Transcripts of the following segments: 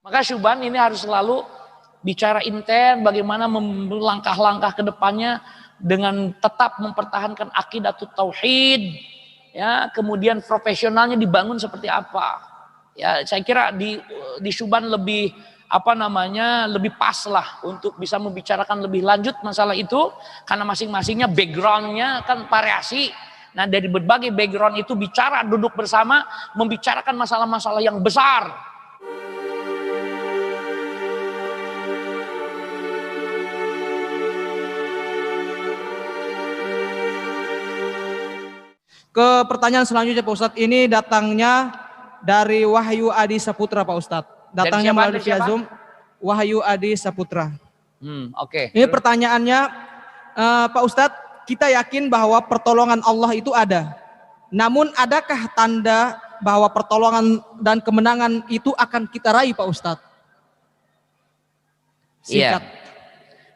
Maka Syuban ini harus selalu bicara intens bagaimana langkah-langkah ke depannya dengan tetap mempertahankan akidatut tauhid, ya, kemudian profesionalnya dibangun seperti apa. Ya, saya kira di Syuban lebih lebih pas lah untuk bisa membicarakan lebih lanjut masalah itu, karena masing-masingnya backgroundnya kan variasi. Nah, dari berbagai background itu bicara, duduk bersama, membicarakan masalah-masalah yang besar. Ke pertanyaan selanjutnya Pak Ustadz, ini datangnya dari Wahyu Adi Saputra Pak Ustadz. Datangnya melalui via Zoom, Wahyu Adi Saputra. Oke. Ini pertanyaannya, Pak Ustadz, kita yakin bahwa pertolongan Allah itu ada. Namun adakah tanda bahwa pertolongan dan kemenangan itu akan kita raih Pak Ustadz? Iya.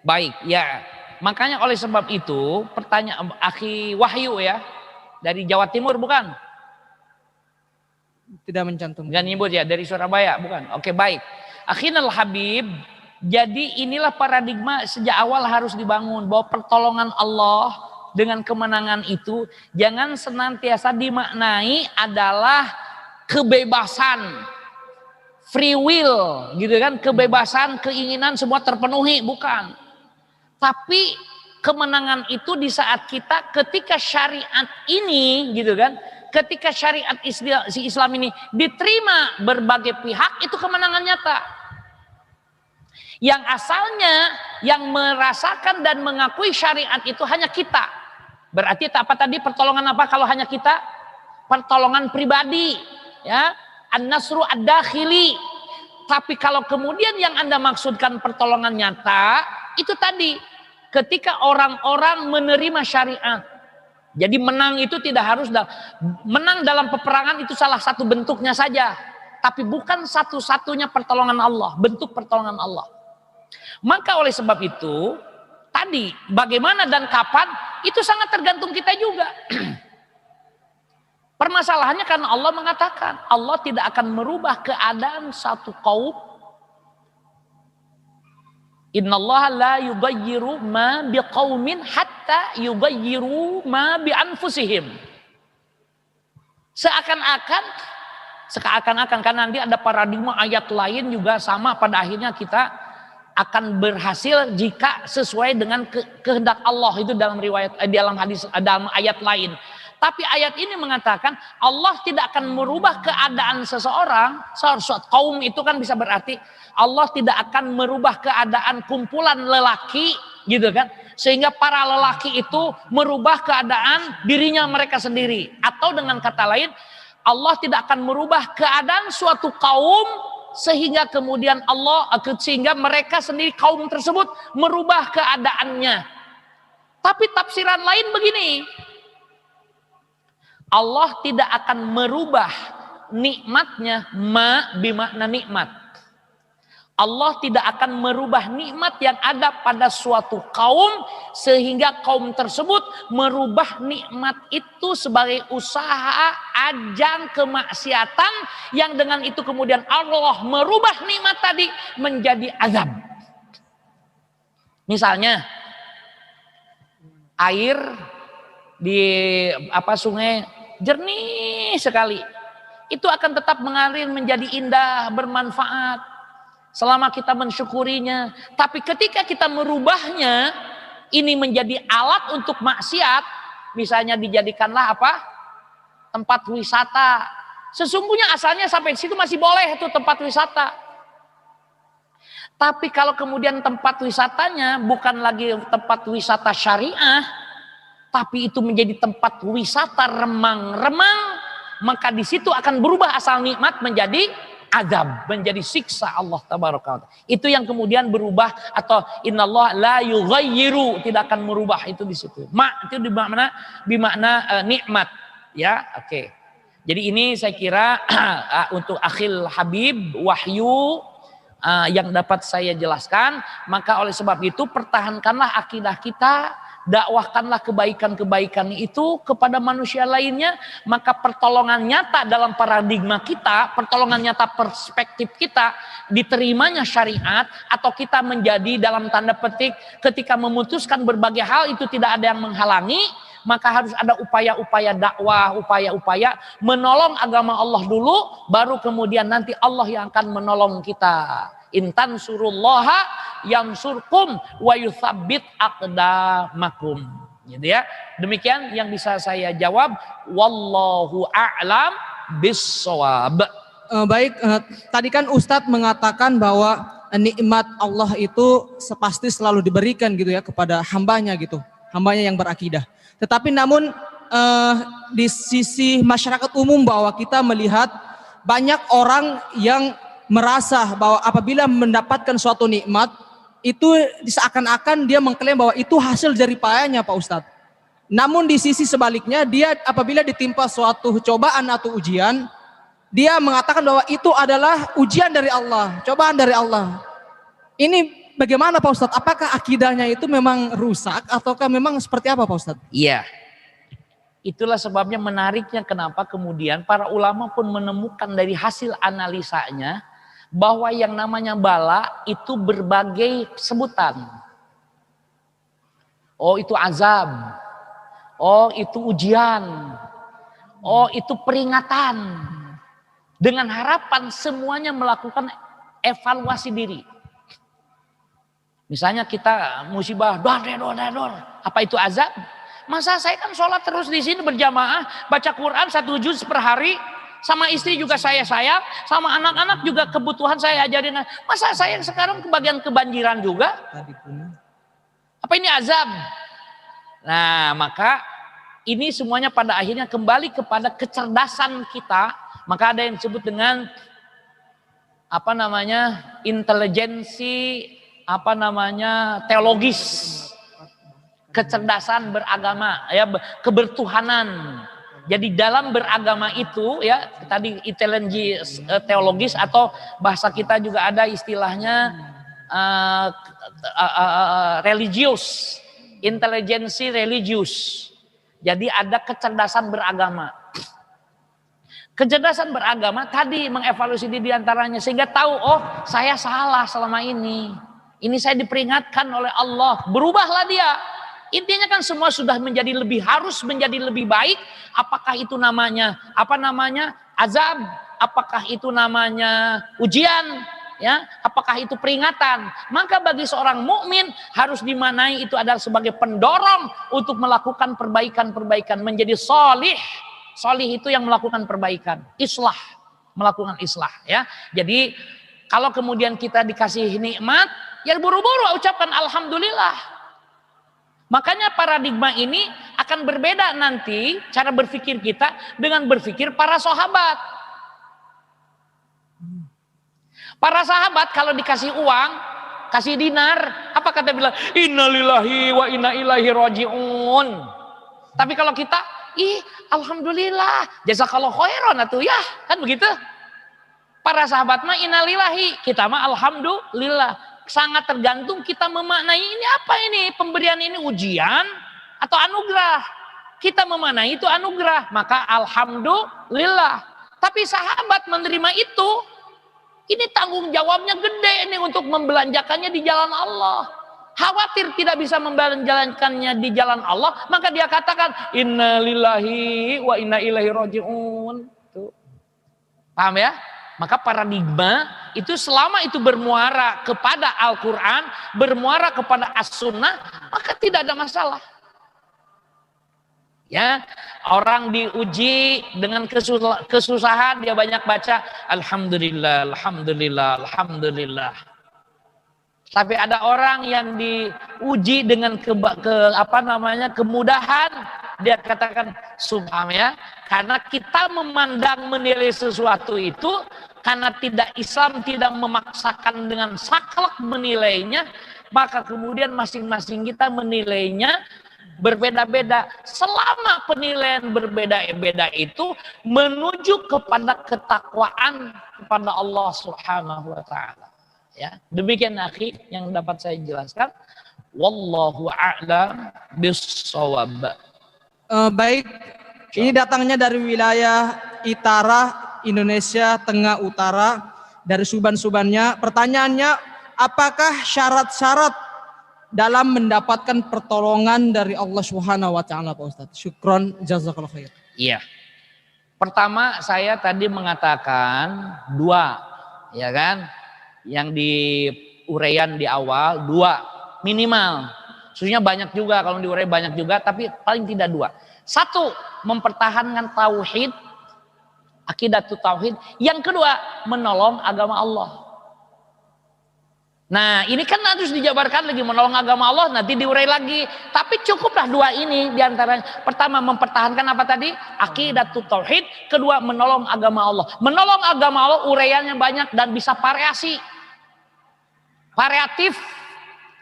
Baik, ya. Makanya oleh sebab itu pertanyaan Akhi Wahyu ya, dari Jawa Timur bukan? Tidak mencantumkan. Enggak nyebut ya, dari Surabaya bukan? Oke, baik. Akhinal Habib, jadi inilah paradigma sejak awal harus dibangun, bahwa pertolongan Allah dengan kemenangan itu jangan senantiasa dimaknai adalah kebebasan, free will gitu kan, kebebasan, keinginan semua terpenuhi, bukan. Tapi kemenangan itu di saat kita ketika syariat ini gitu kan, ketika syariat Islam ini diterima berbagai pihak, itu kemenangan nyata. Yang asalnya yang merasakan dan mengakui syariat itu hanya kita. Berarti apa tadi, pertolongan apa kalau hanya kita? Pertolongan pribadi, ya, an-nasru ad-dakhili. Tapi kalau kemudian yang Anda maksudkan pertolongan nyata, itu tadi ketika orang-orang menerima syariat. Jadi menang itu tidak harus menang dalam peperangan, itu salah satu bentuknya saja, tapi bukan satu-satunya pertolongan Allah, bentuk pertolongan Allah. Maka oleh sebab itu tadi bagaimana dan kapan itu sangat tergantung kita juga. Permasalahannya karena Allah mengatakan Allah tidak akan merubah keadaan satu kaum. Innallaha la yughayyiru ma biqaumin hatta yughayyiru ma bi anfusihim. Seakan-akan karena nanti ada paradigma ayat lain juga sama, pada akhirnya kita akan berhasil jika sesuai dengan kehendak Allah, itu dalam riwayat, dalam hadis, dalam ayat lain. Tapi ayat ini mengatakan Allah tidak akan merubah keadaan seseorang, suatu kaum itu kan bisa berarti Allah tidak akan merubah keadaan kumpulan lelaki gitu kan, sehingga para lelaki itu merubah keadaan dirinya mereka sendiri. Atau dengan kata lain, Allah tidak akan merubah keadaan suatu kaum sehingga kemudian sehingga mereka sendiri, kaum tersebut, merubah keadaannya. Tapi tafsiran lain begini, Allah tidak akan merubah nikmatnya, bimakna nikmat. Allah tidak akan merubah nikmat yang ada pada suatu kaum sehingga kaum tersebut merubah nikmat itu sebagai usaha ajang kemaksiatan, yang dengan itu kemudian Allah merubah nikmat tadi menjadi azab. Misalnya air di sungai jernih sekali, itu akan tetap mengalir menjadi indah, bermanfaat selama kita mensyukurinya. Tapi ketika kita merubahnya ini menjadi alat untuk maksiat, misalnya dijadikanlah tempat wisata. Sesungguhnya asalnya sampai situ masih boleh itu tempat wisata. Tapi kalau kemudian tempat wisatanya bukan lagi tempat wisata syariah, tapi itu menjadi tempat wisata remang-remang, maka di situ akan berubah asal nikmat menjadi azab, menjadi siksa Allah tabaraka. Itu yang kemudian berubah, atau innallaha la yughayyiru, tidak akan merubah, itu di situ. Itu bimakna nikmat, ya. Oke. Jadi ini saya kira untuk Akhil Habib Wahyu yang dapat saya jelaskan. Maka oleh sebab itu pertahankanlah akidah kita dakwahkanlah kebaikan-kebaikan itu kepada manusia lainnya, maka pertolongan nyata dalam paradigma kita, pertolongan nyata perspektif kita, diterimanya syariat, atau kita menjadi dalam tanda petik ketika memutuskan berbagai hal itu tidak ada yang menghalangi, maka harus ada upaya-upaya dakwah, upaya-upaya menolong agama Allah dulu, baru kemudian nanti Allah yang akan menolong kita. Intan surullaha yansurkum wa yutsabbit aqdamakum. Gitu ya. Demikian yang bisa saya jawab. Wallahu a'lam bissawab. Baik, tadi kan Ustadz mengatakan bahwa nikmat Allah itu sepasti selalu diberikan gitu ya kepada hambanya gitu, hambanya yang berakidah. Tetapi namun di sisi masyarakat umum bahwa kita melihat banyak orang yang merasa bahwa apabila mendapatkan suatu nikmat itu seakan-akan dia mengklaim bahwa itu hasil jerih payahnya Pak Ustadz. Namun di sisi sebaliknya dia apabila ditimpa suatu cobaan atau ujian, dia mengatakan bahwa itu adalah ujian dari Allah, cobaan dari Allah. Ini bagaimana Pak Ustadz? Apakah akidahnya itu memang rusak ataukah memang seperti apa Pak Ustadz? Iya. Itulah sebabnya menariknya kenapa kemudian para ulama pun menemukan dari hasil analisanya bahwa yang namanya bala itu berbagai sebutan. Oh itu azab, oh itu ujian, oh itu peringatan. Dengan harapan semuanya melakukan evaluasi diri. Misalnya kita musibah, dor. Apa itu azab? Masa saya kan sholat terus di sini berjamaah, baca Quran 1 juz per hari. Sama istri juga saya sayang, sama anak-anak juga kebutuhan saya ajarin. Masa saya sekarang kebagian kebanjiran juga? Apa ini azab? Nah, maka ini semuanya pada akhirnya kembali kepada kecerdasan kita. Maka ada yang disebut dengan intelijensi teologis, kecerdasan beragama, ya, kebertuhanan. Jadi dalam beragama itu ya tadi intelijensi teologis atau bahasa kita juga ada istilahnya religius, intelijensi religius. Jadi ada kecerdasan beragama. Kecerdasan beragama tadi mengevaluasi diri diantaranya sehingga tahu oh saya salah selama ini. Ini saya diperingatkan oleh Allah, berubahlah dia. Intinya kan semua sudah menjadi harus menjadi lebih baik. Apakah itu namanya azab? Apakah itu namanya ujian? Ya, apakah itu peringatan? Maka bagi seorang mukmin harus dimanai itu adalah sebagai pendorong untuk melakukan perbaikan-perbaikan, menjadi sholih. Sholih itu yang melakukan perbaikan, melakukan islah. Ya, jadi kalau kemudian kita dikasih nikmat, ya buru-buru ucapkan alhamdulillah. Makanya paradigma ini akan berbeda nanti cara berpikir kita dengan berpikir para sahabat. Para sahabat kalau dikasih uang, kasih dinar, apa kata bilang? Innalillahi wa inna ilaihi raji'un. Tapi kalau kita, alhamdulillah, jazakallahu khairan atuh ya, kan begitu? Para sahabat mah innalillahi, kita mah alhamdulillah. Sangat tergantung kita memaknai ini apa ini, pemberian ini ujian atau anugerah. Kita memaknai itu anugerah, maka alhamdulillah. Tapi sahabat menerima itu, ini tanggung jawabnya gede nih untuk membelanjakannya di jalan Allah. Khawatir tidak bisa membelanjakannya di jalan Allah, maka dia katakan innalillahi wa inna ilaihi raji'un. Tuh. Paham ya? Maka paradigma itu selama itu bermuara kepada Al-Quran, bermuara kepada As-Sunnah, maka tidak ada masalah. Ya, orang diuji dengan kesusahan, dia banyak baca alhamdulillah, alhamdulillah, alhamdulillah. Tapi ada orang yang diuji dengan kemudahan, dia katakan subhan ya, karena kita menilai sesuatu itu karena Islam tidak memaksakan dengan saklek menilainya, maka kemudian masing-masing kita menilainya berbeda-beda. Selama penilaian berbeda-beda itu menuju kepada ketakwaan kepada Allah Subhanahu wa taala. Ya, demikian akhi yang dapat saya jelaskan. Wallahu a'lam bissawab. Baik, ini datangnya dari wilayah Itara, Indonesia Tengah Utara, dari suban-subannya. Pertanyaannya, apakah syarat-syarat dalam mendapatkan pertolongan dari Allah Subhanahu wa taala, Pak Ustadz? Syukron, jazakallahu khair. Iya. Pertama, saya tadi mengatakan 2, ya kan? Yang di uraian di awal 2 minimal. Sebenarnya banyak juga, kalau diurai banyak juga, tapi paling tidak 2. 1, mempertahankan tauhid, akidatut tauhid. Yang kedua, menolong agama Allah. Nah, ini kan harus dijabarkan lagi, menolong agama Allah, nanti diurai lagi. Tapi cukuplah 2 ini diantaranya. Pertama, mempertahankan apa tadi? Akidatut tauhid. Kedua, menolong agama Allah. Menolong agama Allah uraiannya banyak dan bisa variatif.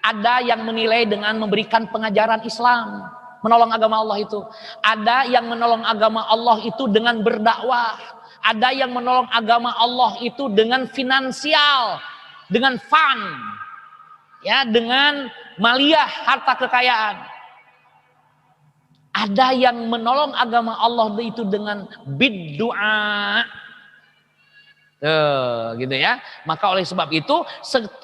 Ada yang menilai dengan memberikan pengajaran Islam, menolong agama Allah itu. Ada yang menolong agama Allah itu dengan berdakwah. Ada yang menolong agama Allah itu dengan finansial, dengan fund, ya, dengan maliyah, harta kekayaan. Ada yang menolong agama Allah itu dengan biddu'a. Gitu ya. Maka oleh sebab itu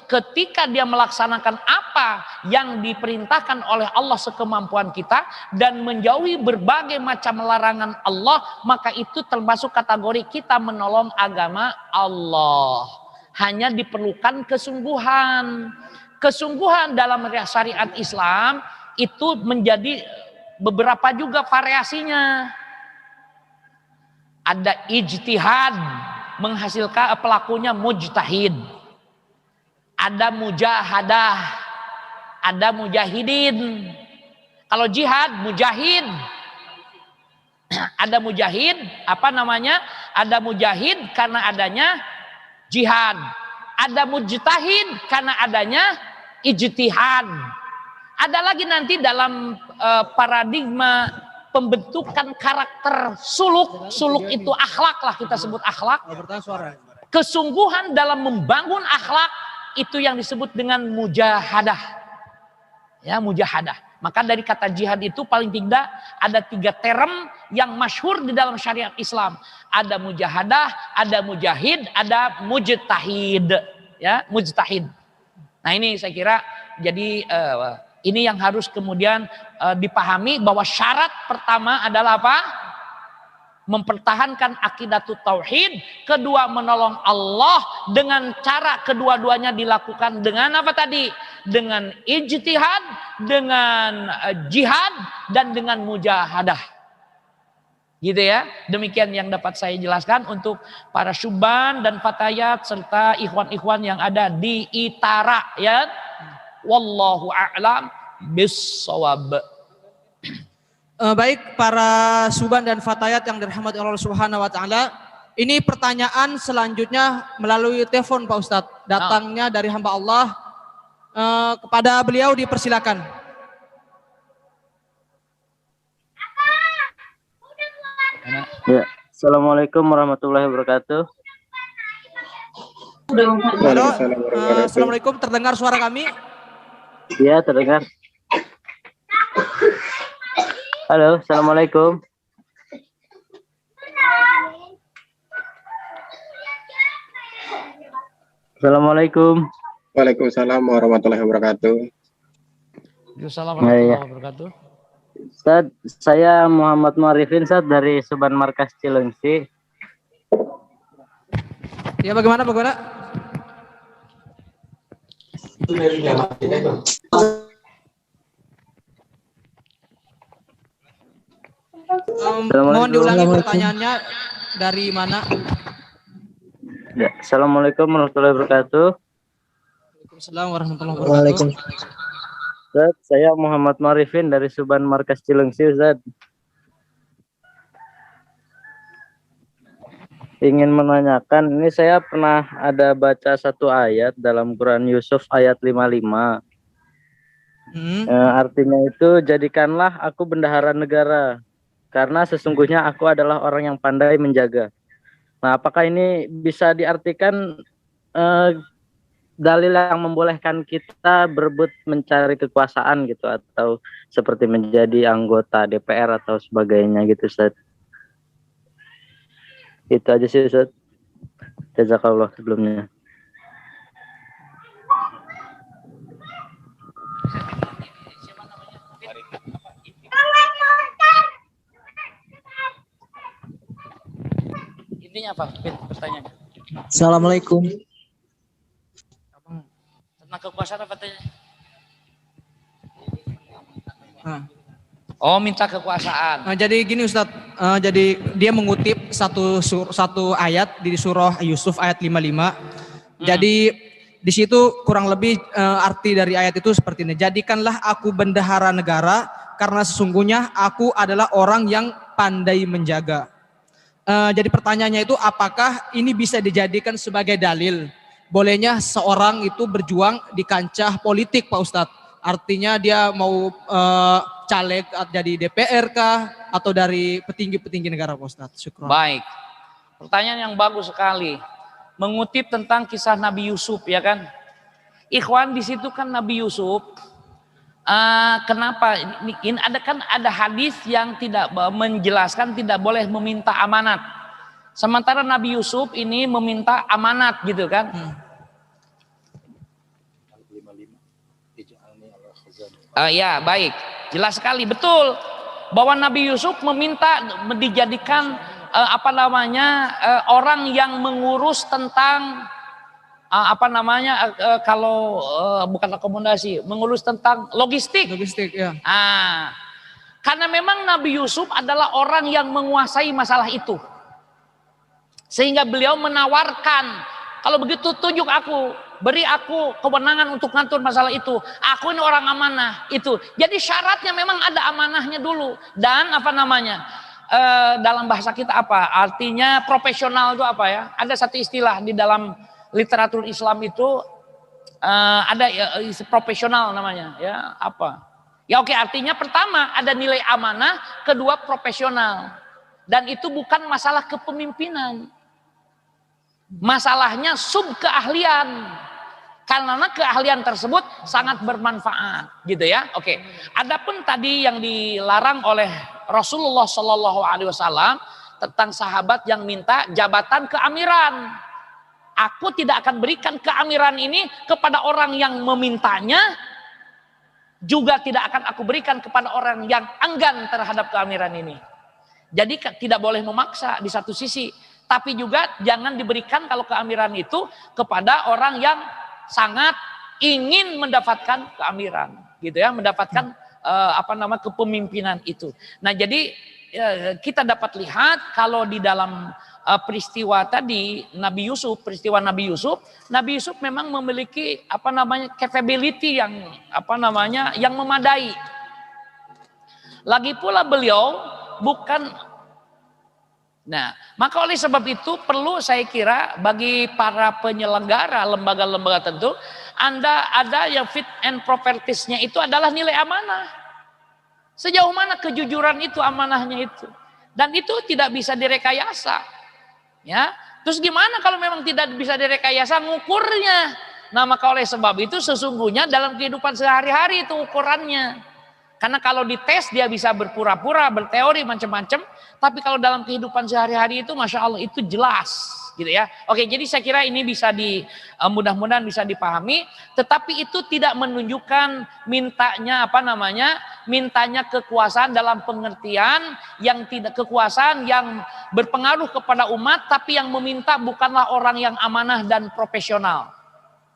ketika dia melaksanakan apa yang diperintahkan oleh Allah sekemampuan kita dan menjauhi berbagai macam larangan Allah, maka itu termasuk kategori kita menolong agama Allah. Hanya diperlukan kesungguhan. Kesungguhan dalam syariat Islam itu menjadi beberapa juga variasinya. Ada ijtihad, menghasilkan pelakunya mujtahid. Ada mujahadah, ada mujahidin. Kalau jihad, mujahid. Ada mujahid, apa namanya? Ada mujahid karena adanya jihad. Ada mujtahid karena adanya ijtihad. Ada lagi nanti dalam paradigma pembentukan karakter suluk. Suluk itu akhlak lah, kita sebut akhlak. Kesungguhan dalam membangun akhlak itu yang disebut dengan mujahadah. Ya, mujahadah. Maka dari kata jihad itu paling tidak ada 3 term yang masyhur di dalam syariat Islam. Ada mujahadah, ada mujahid, ada mujtahid. Ya, mujtahid. Nah, ini saya kira jadi ini yang harus kemudian dipahami bahwa syarat pertama adalah apa? Mempertahankan akidatut tauhid. Kedua, menolong Allah dengan cara kedua-duanya dilakukan dengan apa tadi? Dengan ijtihad, dengan jihad, dan dengan mujahadah. Gitu ya. Demikian yang dapat saya jelaskan untuk para syuban dan fatayat serta ikhwan-ikhwan yang ada di Itara, ya. Wallahu a'lam bissawab. Baik para suban dan fatayat yang dirahmati Allah Subhanahu wa taala, ini pertanyaan selanjutnya melalui telepon Pak Ustadz, datangnya dari hamba Allah. Kepada beliau dipersilakan. Ya, Assalamualaikum warahmatullahi wabarakatuh. Halo, Assalamualaikum, terdengar suara kami? Ya, terdengar. Halo, Assalamualaikum. Assalamualaikum. Waalaikumsalam warahmatullahi wabarakatuh. Waalaikumsalam warahmatullahi wabarakatuh. Ustaz, saya Muhammad Marifin, Ustaz, dari Suban Markas Cilengsi. Ya, bagaimana? Mohon diulangi pertanyaannya, dari mana? Ya, Assalamualaikum warahmatullahi wabarakatuh. Waalaikumsalam warahmatullahi wabarakatuh. Ustaz, saya Muhammad Marifin dari Suban Markas Cilengsi, Ustaz. Ingin menanyakan, ini saya pernah ada baca satu ayat dalam Quran Yusuf ayat 55. Artinya itu, jadikanlah aku bendahara negara, karena sesungguhnya aku adalah orang yang pandai menjaga. Nah, apakah ini bisa diartikan dalil yang membolehkan kita berebut mencari kekuasaan gitu, atau seperti menjadi anggota DPR atau sebagainya gitu, Ustaz. Itu aja sih, Ustaz. Jazakallah sebelumnya. Intinya apa? Pertanyaannya. Assalamualaikum. Tentang kekuasaan apa tanya? Nah, Oh, minta kekuasaan. jadi gini Ustadz, jadi dia mengutip satu ayat di surah Yusuf ayat 55. Jadi di situ kurang lebih arti dari ayat itu seperti ini. Jadikanlah aku bendahara negara karena sesungguhnya aku adalah orang yang pandai menjaga. Jadi pertanyaannya itu apakah ini bisa dijadikan sebagai dalil bolehnya seorang itu berjuang di kancah politik Pak Ustadz? Artinya dia mau caleg jadi DPR kah atau dari petinggi-petinggi negara Pak Ustadz? Syukron. Baik. Pertanyaan yang bagus sekali. Mengutip tentang kisah Nabi Yusuf, ya kan? Ikhwan, di situ kan Nabi Yusuf. Kenapa? Ini ada hadis yang tidak menjelaskan tidak boleh meminta amanat. Sementara Nabi Yusuf ini meminta amanat gitu kan? Ya baik, jelas sekali, betul bahwa Nabi Yusuf meminta dijadikan orang yang mengurus tentang kalau bukan akomodasi, mengurus tentang logistik. Logistik ya. Karena memang Nabi Yusuf adalah orang yang menguasai masalah itu, sehingga beliau menawarkan, kalau begitu tunjuk aku, beri aku kewenangan untuk ngatur masalah itu. Aku ini orang amanah itu. Jadi syaratnya memang ada amanahnya dulu. Dan dalam bahasa kita apa? Artinya profesional itu apa ya? Ada satu istilah di dalam literatur Islam itu ada profesional namanya. Ya apa? Ya oke, artinya pertama ada nilai amanah, kedua profesional. Dan itu bukan masalah kepemimpinan. Masalahnya subkeahlian. Karena keahlian tersebut sangat bermanfaat, gitu ya. Oke. Adapun tadi yang dilarang oleh Rasulullah Shallallahu Alaihi Wasallam tentang sahabat yang minta jabatan keamiran, aku tidak akan berikan keamiran ini kepada orang yang memintanya, juga tidak akan aku berikan kepada orang yang enggan terhadap keamiran ini. Jadi tidak boleh memaksa di satu sisi, tapi juga jangan diberikan kalau keamiran itu kepada orang yang sangat ingin mendapatkan keamiran, gitu ya, mendapatkan kepemimpinan itu. Nah, jadi kita dapat lihat kalau di dalam peristiwa tadi peristiwa Nabi Yusuf memang memiliki capability yang yang memadai. Lagi pula beliau bukan. Nah, maka oleh sebab itu perlu saya kira bagi para penyelenggara lembaga-lembaga tentu ada yang fit and proper-nya itu adalah nilai amanah. Sejauh mana kejujuran itu amanahnya itu. Dan itu tidak bisa direkayasa. Ya. Terus gimana kalau memang tidak bisa direkayasa ngukurnya? Nah, maka oleh sebab itu sesungguhnya dalam kehidupan sehari-hari itu ukurannya. Karena kalau dites dia bisa berpura-pura, berteori macam-macam, tapi kalau dalam kehidupan sehari-hari itu Masya Allah itu jelas, gitu ya. Oke, jadi saya kira ini bisa mudah-mudahan bisa dipahami, tetapi itu tidak menunjukkan mintanya kekuasaan dalam pengertian yang tidak kekuasaan yang berpengaruh kepada umat, tapi yang meminta bukanlah orang yang amanah dan profesional.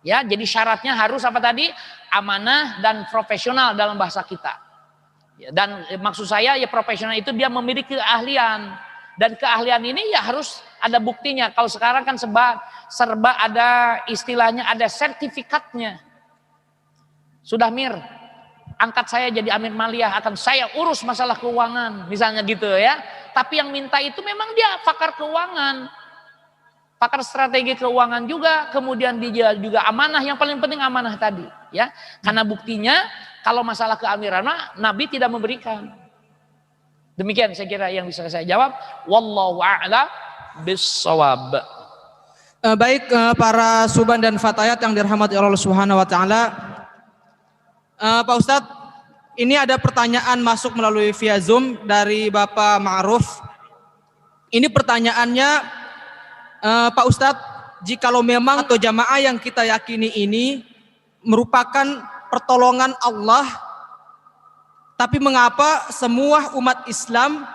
Ya, jadi syaratnya harus apa tadi? Amanah dan profesional dalam bahasa kita. Dan maksud saya ya profesional itu dia memiliki keahlian, dan keahlian ini ya harus ada buktinya. Kalau sekarang kan serba ada istilahnya, ada sertifikatnya. Sudah Mir, angkat saya jadi Amir Maliyah, akan saya urus masalah keuangan misalnya gitu ya. Tapi yang minta itu memang dia pakar keuangan, pakar strategi keuangan juga, kemudian dia juga amanah, yang paling penting amanah tadi ya. Karena buktinya kalau masalah keamiran Nabi tidak memberikan. Demikian saya kira yang bisa saya jawab. Wallahu a'lam bissawab. Baik para suban dan fatayat yang dirahmati Allah Subhanahu wa taala. Pak Ustadz, ini ada pertanyaan masuk melalui via Zoom dari Bapak Ma'ruf. Ini pertanyaannya, Pak Ustadz, jikalau memang atau jamaah yang kita yakini ini merupakan pertolongan Allah, tapi mengapa semua umat Islam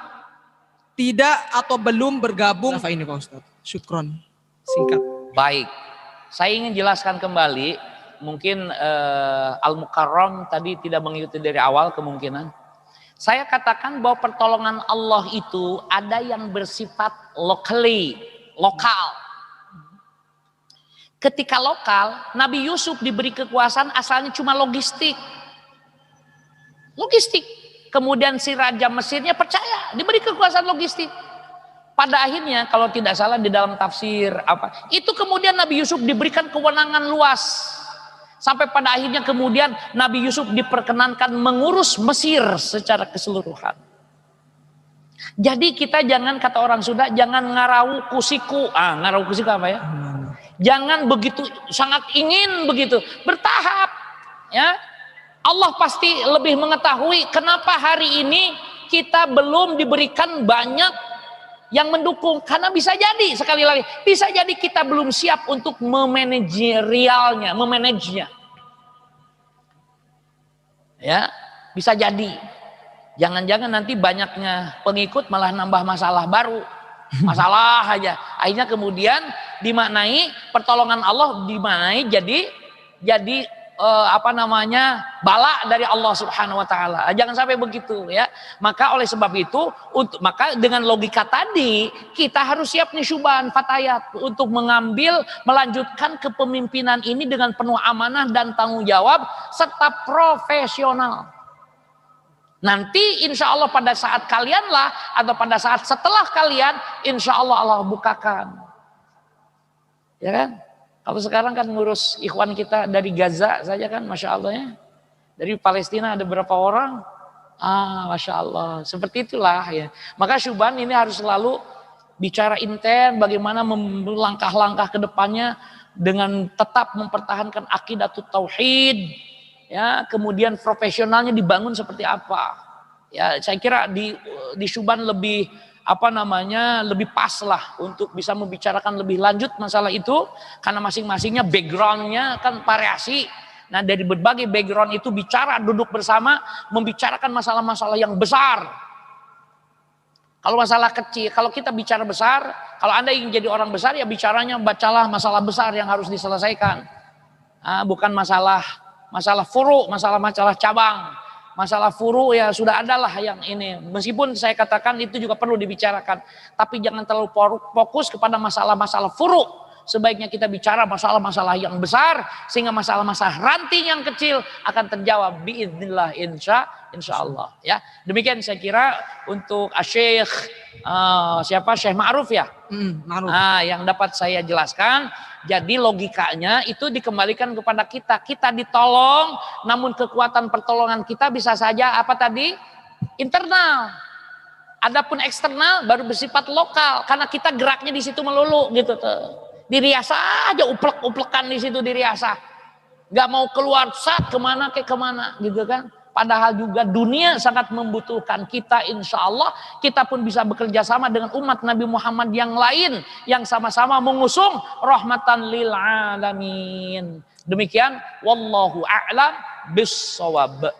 tidak atau belum bergabung? Apa ini Pak Ustadz? Syukron. Singkat. Baik, saya ingin jelaskan kembali. Mungkin Al-Mukarram tadi tidak mengikuti dari awal kemungkinan. Saya katakan bahwa pertolongan Allah itu ada yang bersifat lokal. Ketika lokal, Nabi Yusuf diberi kekuasaan asalnya cuma logistik. Kemudian si Raja Mesirnya percaya, diberi kekuasaan logistik. Pada akhirnya kalau tidak salah di dalam tafsir itu kemudian Nabi Yusuf diberikan kewenangan luas. Sampai pada akhirnya kemudian Nabi Yusuf diperkenankan mengurus Mesir secara keseluruhan. Jadi kita jangan, kata orang Sunda, jangan ngarau kusiku. Ngarau kusiku apa ya? Jangan begitu sangat ingin begitu, bertahap ya. Allah pasti lebih mengetahui kenapa hari ini kita belum diberikan banyak yang mendukung, karena bisa jadi, sekali lagi, bisa jadi kita belum siap untuk memanajerialnya, memanagenya. Ya, bisa jadi. Jangan-jangan nanti banyaknya pengikut malah nambah masalah baru. Masalah aja. Akhirnya kemudian dimaknai pertolongan Allah dimaknai jadi bala dari Allah Subhanahu wa taala. Jangan sampai begitu ya. Maka oleh sebab itu maka dengan logika tadi kita harus siap nih syuban fatayat untuk melanjutkan kepemimpinan ini dengan penuh amanah dan tanggung jawab serta profesional. Nanti insya Allah pada saat kalianlah atau pada saat setelah kalian insya Allah bukakan. Ya kan? Kalau sekarang kan ngurus ikhwan kita dari Gaza saja kan, Masya Allah ya. Dari Palestina ada berapa orang? Masya Allah. Seperti itulah ya. Maka syuban ini harus selalu bicara intens bagaimana langkah-langkah ke depannya dengan tetap mempertahankan akidatut tauhid. Ya, kemudian profesionalnya dibangun seperti apa? Ya, saya kira di syuban lebih lebih pas lah untuk bisa membicarakan lebih lanjut masalah itu, karena masing-masingnya backgroundnya kan variasi. Nah dari berbagai background itu bicara, duduk bersama, membicarakan masalah-masalah yang besar. Kalau masalah kecil, kalau kita bicara besar, kalau Anda ingin jadi orang besar ya bicaranya bacalah masalah besar yang harus diselesaikan. Bukan masalah furu, masalah cabang. Masalah furu ya sudah adalah yang ini. Meskipun saya katakan itu juga perlu dibicarakan. Tapi jangan terlalu fokus kepada masalah-masalah furu. Sebaiknya kita bicara masalah-masalah yang besar. Sehingga masalah-masalah ranting yang kecil akan terjawab. Biiznillah insya Allah. Ya. Demikian saya kira untuk Syekh Syekh Ma'ruf ya. Ma'ruf. Yang dapat saya jelaskan. Jadi logikanya itu dikembalikan kepada kita. Kita ditolong, namun kekuatan pertolongan kita bisa saja internal. Adapun eksternal baru bersifat lokal, karena kita geraknya di situ melulu gitu tuh. Diriasa aja uplek-uplekan di situ diriasa. Gak mau keluar kemana gitu kan. Padahal juga dunia sangat membutuhkan kita, insya Allah kita pun bisa bekerja sama dengan umat Nabi Muhammad yang lain yang sama-sama mengusung rahmatan lil alamin. Demikian wallahu a'lam bissawab.